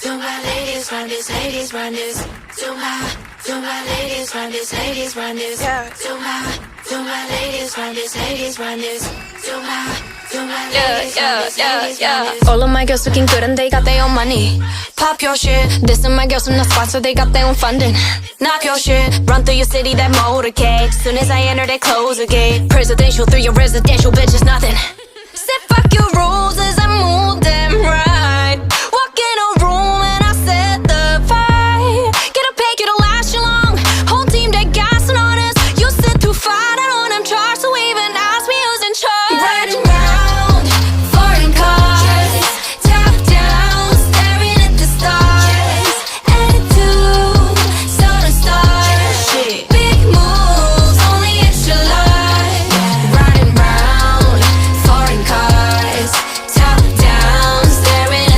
to my ladies run this, ladies run this. To my ladies run this, ladies run this. Yeah. To my ladies run this, ladies run this. To my Yeah, ladies yeah, run this, yeah, ladies yeah. run this. All of my girls looking good and they got their own money. Pop your shit. This and my girls from the spot, so they got their own funding. Knock your shit. Run through your city, that motorcade. Soon as I enter, they close the gate. Presidential through your residential, bitch, is nothing. Said fuck your rules as I move them right.